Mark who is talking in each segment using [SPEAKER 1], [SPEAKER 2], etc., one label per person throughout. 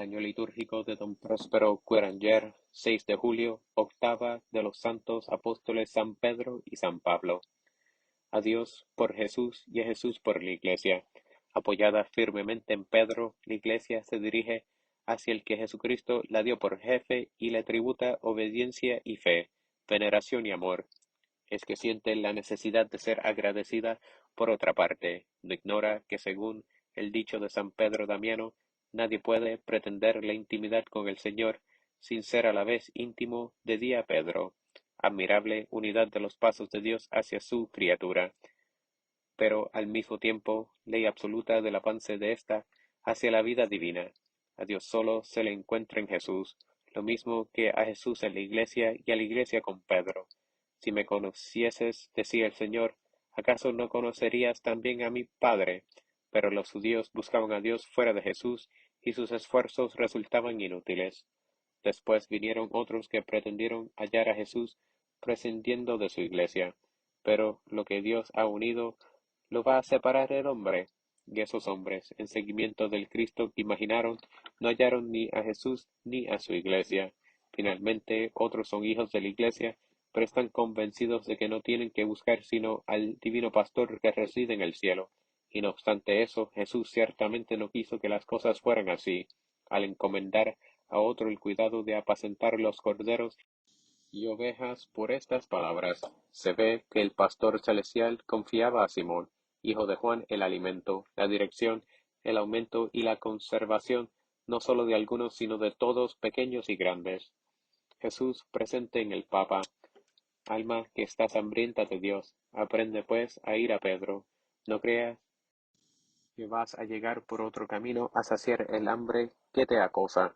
[SPEAKER 1] Año litúrgico de Don Próspero Cueranger, 6 de julio, octava de los santos apóstoles San Pedro y San Pablo. A Dios por Jesús y a Jesús por la Iglesia. Apoyada firmemente en Pedro, la Iglesia se dirige hacia el que Jesucristo la dio por jefe y le tributa obediencia y fe, veneración y amor. Es que siente la necesidad de ser agradecida por otra parte. No ignora que según el dicho de San Pedro Damiano, nadie puede pretender la intimidad con el Señor sin ser a la vez íntimo de día Pedro. Admirable unidad de los pasos de Dios hacia su criatura, pero al mismo tiempo ley absoluta del avance de ésta hacia la vida divina. A Dios solo se le encuentra en Jesús, lo mismo que a Jesús en la Iglesia y a la Iglesia con Pedro. Si me conocieses, decía el Señor, ¿acaso no conocerías también a mi Padre? Pero los judíos buscaban a Dios fuera de Jesús y sus esfuerzos resultaban inútiles. Después vinieron otros que pretendieron hallar a Jesús prescindiendo de su Iglesia. Pero lo que Dios ha unido, lo va a separar el hombre. Y esos hombres, en seguimiento del Cristo que imaginaron, no hallaron ni a Jesús ni a su Iglesia. Finalmente, otros son hijos de la Iglesia, pero están convencidos de que no tienen que buscar sino al divino pastor que reside en el cielo. Y no obstante eso, Jesús ciertamente no quiso que las cosas fueran así. Al encomendar a otro el cuidado de apacentar los corderos y ovejas, por estas palabras se ve que el pastor celestial confiaba a Simón, hijo de Juan, el alimento, la dirección, el aumento y la conservación, no sólo de algunos, sino de todos, pequeños y grandes. Jesús presente en el Papa. Alma que estás hambrienta de Dios, aprende pues a ir a Pedro. No creas que vas a llegar por otro camino a saciar el hambre que te acosa.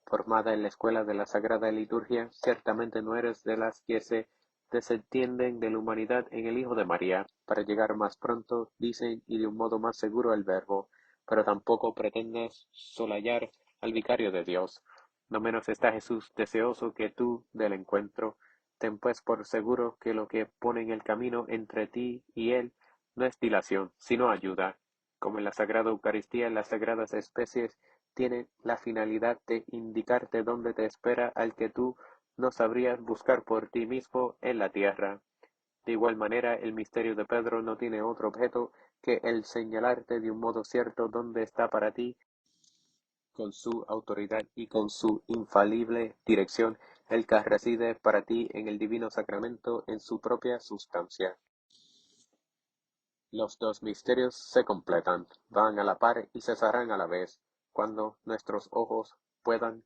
[SPEAKER 1] Formada en la escuela de la Sagrada Liturgia, ciertamente no eres de las que se desentienden de la humanidad en el Hijo de María, para llegar más pronto, dicen, y de un modo más seguro al Verbo, pero tampoco pretendes solallar al vicario de Dios. No menos está Jesús deseoso que tú del encuentro. Ten pues por seguro que lo que pone en el camino entre ti y él no es dilación, sino ayuda. Como en la Sagrada Eucaristía, las sagradas especies tienen la finalidad de indicarte dónde te espera al que tú no sabrías buscar por ti mismo en la tierra. De igual manera, el misterio de Pedro no tiene otro objeto que el señalarte de un modo cierto dónde está para ti, con su autoridad y con su infalible dirección, el que reside para ti en el divino sacramento en su propia sustancia. Los dos misterios se completan, van a la par y cesarán a la vez, cuando nuestros ojos puedan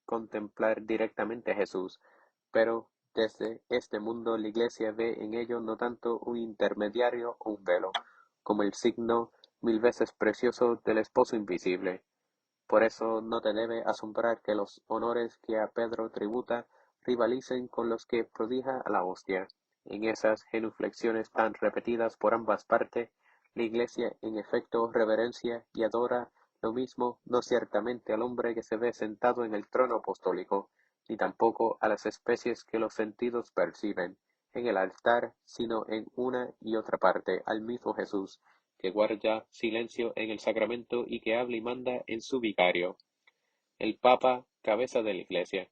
[SPEAKER 1] contemplar directamente a Jesús, pero desde este mundo la Iglesia ve en ello no tanto un intermediario o un velo, como el signo mil veces precioso del esposo invisible. Por eso no te debe asombrar que los honores que a Pedro tributa rivalicen con los que prodige a la hostia. En esas genuflexiones tan repetidas por ambas partes, la Iglesia en efecto reverencia y adora lo mismo no ciertamente al hombre que se ve sentado en el trono apostólico, ni tampoco a las especies que los sentidos perciben en el altar, sino en una y otra parte al mismo Jesús, que guarda silencio en el sacramento y que habla y manda en su vicario, el Papa, cabeza de la Iglesia.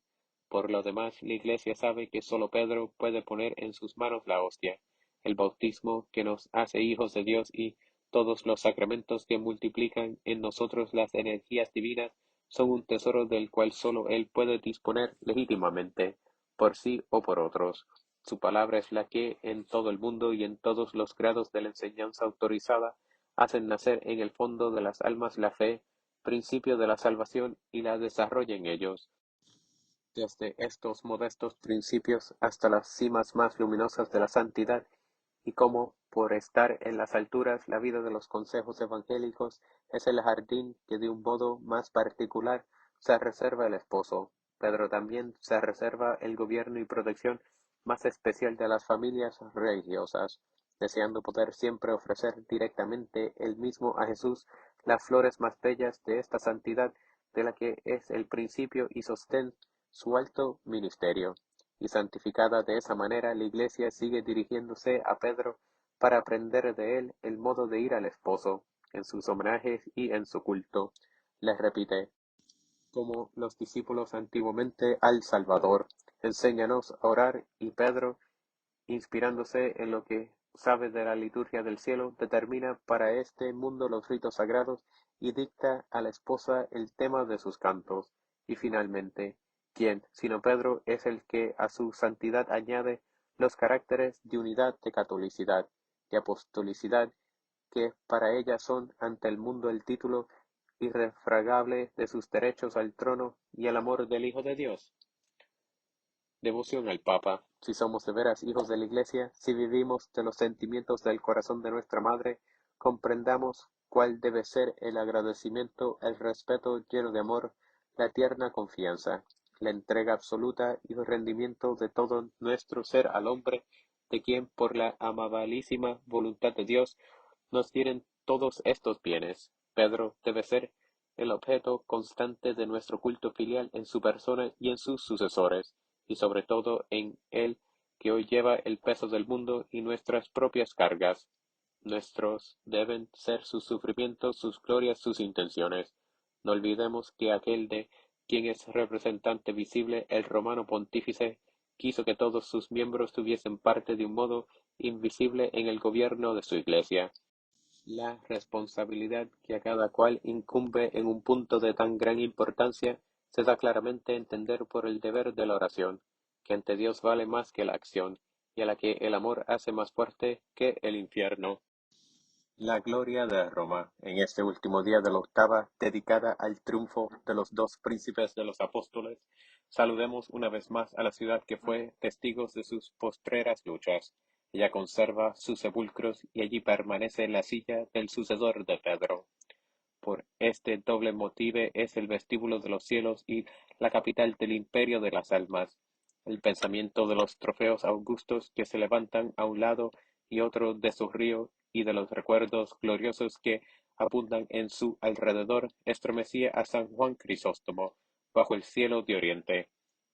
[SPEAKER 1] Por lo demás, la Iglesia sabe que sólo Pedro puede poner en sus manos la hostia, el bautismo que nos hace hijos de Dios y todos los sacramentos que multiplican en nosotros las energías divinas son un tesoro del cual sólo Él puede disponer legítimamente, por sí o por otros. Su palabra es la que, en todo el mundo y en todos los grados de la enseñanza autorizada, hacen nacer en el fondo de las almas la fe, principio de la salvación, y la desarrolla en ellos. Desde estos modestos principios hasta las cimas más luminosas de la santidad, y como, por estar en las alturas, la vida de los consejos evangélicos es el jardín que de un modo más particular se reserva el esposo. Pedro también se reserva el gobierno y protección más especial de las familias religiosas, deseando poder siempre ofrecer directamente él mismo a Jesús las flores más bellas de esta santidad, de la que es el principio y sostén su alto ministerio. Y santificada de esa manera, la Iglesia sigue dirigiéndose a Pedro para aprender de él el modo de ir al esposo, en sus homenajes y en su culto. Les repite, como los discípulos antiguamente al Salvador. Enséñanos a orar y Pedro, inspirándose en lo que sabe de la liturgia del cielo, determina para este mundo los ritos sagrados y dicta a la esposa el tema de sus cantos. Y finalmente, ¿quién, sino Pedro, es el que a su santidad añade los caracteres de unidad, de catolicidad, de apostolicidad, que para ella son ante el mundo el título irrefragable de sus derechos al trono y el amor del Hijo de Dios? Devoción al Papa. Si somos de veras hijos de la Iglesia, si vivimos de los sentimientos del corazón de nuestra Madre, comprendamos cuál debe ser el agradecimiento, el respeto lleno de amor, la tierna confianza, la entrega absoluta y el rendimiento de todo nuestro ser al hombre, de quien por la amabilísima voluntad de Dios nos tienen todos estos bienes. Pedro debe ser el objeto constante de nuestro culto filial en su persona y en sus sucesores, y sobre todo en él que hoy lleva el peso del mundo y nuestras propias cargas. Nuestros deben ser sus sufrimientos, sus glorias, sus intenciones. No olvidemos que aquel de quien es representante visible, el romano pontífice, quiso que todos sus miembros tuviesen parte de un modo invisible en el gobierno de su Iglesia. La responsabilidad que a cada cual incumbe en un punto de tan gran importancia se da claramente a entender por el deber de la oración, que ante Dios vale más que la acción, y a la que el amor hace más fuerte que el infierno. La gloria de Roma, en este último día de la octava, dedicada al triunfo de los dos príncipes de los apóstoles, saludemos una vez más a la ciudad que fue testigos de sus postreras luchas. Ella conserva sus sepulcros y allí permanece la silla del sucesor de Pedro. Por este doble motive es el vestíbulo de los cielos y la capital del imperio de las almas. El pensamiento de los trofeos augustos que se levantan a un lado y otro de su río y de los recuerdos gloriosos que abundan en su alrededor estremecía a San Juan Crisóstomo bajo el cielo de Oriente.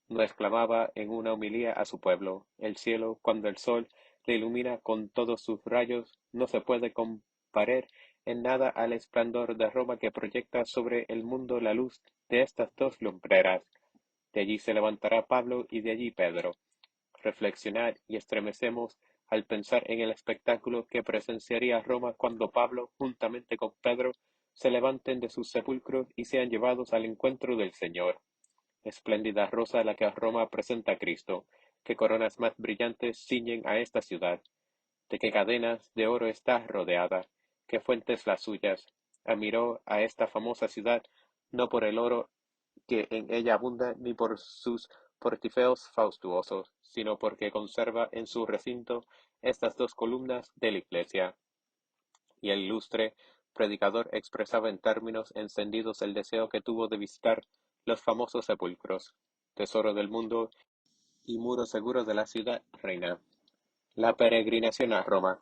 [SPEAKER 1] No exclamaba en una homilía a su pueblo: el cielo, cuando el sol le ilumina con todos sus rayos, no se puede comparar en nada al esplendor de Roma que proyecta sobre el mundo la luz de estas dos lumbreras. De allí se levantará Pablo y de allí Pedro. Reflexionar y estremecemos al pensar en el espectáculo que presenciaría Roma cuando Pablo, juntamente con Pedro, se levanten de sus sepulcros y sean llevados al encuentro del Señor. Espléndida rosa la que Roma presenta a Cristo, qué coronas más brillantes ciñen a esta ciudad, de qué cadenas de oro está rodeada, qué fuentes las suyas. Admiró a esta famosa ciudad no por el oro que en ella abunda, ni por sus portifeos faustuosos, sino porque conserva en su recinto estas dos columnas de la iglesia. Y el ilustre predicador expresaba en términos encendidos el deseo que tuvo de visitar los famosos sepulcros, tesoro del mundo y muro seguro de la ciudad reina. La peregrinación a Roma.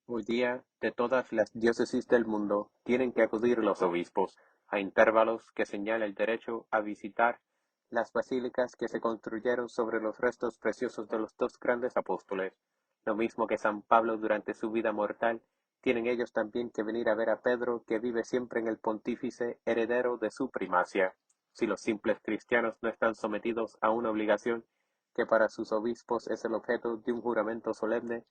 [SPEAKER 1] Hoy día, de todas las diócesis del mundo, tienen que acudir los obispos, a intervalos que señala el derecho, a visitar las basílicas que se construyeron sobre los restos preciosos de los dos grandes apóstoles. Lo mismo que San Pablo durante su vida mortal, tienen ellos también que venir a ver a Pedro, que vive siempre en el pontífice, heredero de su primacia. Si los simples cristianos no están sometidos a una obligación que para sus obispos es el objeto de un juramento solemne,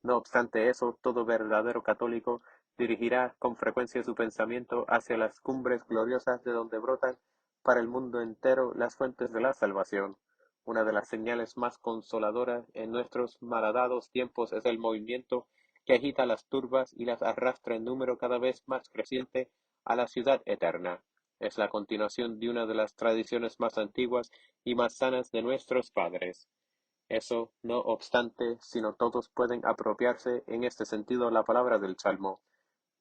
[SPEAKER 1] no obstante eso, todo verdadero católico dirigirá con frecuencia su pensamiento hacia las cumbres gloriosas de donde brotan para el mundo entero las fuentes de la salvación. Una de las señales más consoladoras en nuestros malhadados tiempos es el movimiento que agita las turbas y las arrastra en número cada vez más creciente a la ciudad eterna. Es la continuación de una de las tradiciones más antiguas y más sanas de nuestros padres. Eso, no obstante, si no todos pueden apropiarse en este sentido la palabra del Salmo.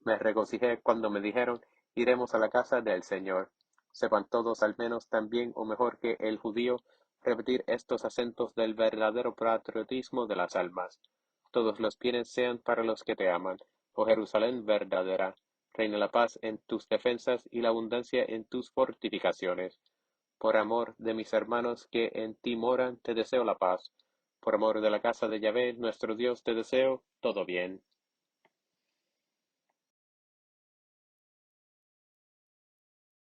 [SPEAKER 1] Me regocijé cuando me dijeron, iremos a la casa del Señor. Sepan todos al menos tan bien o mejor que el judío repetir estos acentos del verdadero patriotismo de las almas. Todos los bienes sean para los que te aman, oh Jerusalén verdadera. Reina la paz en tus defensas y la abundancia en tus fortificaciones. Por amor de mis hermanos que en ti moran, te deseo la paz. Por amor de la casa de Yahvé, nuestro Dios, te deseo todo bien.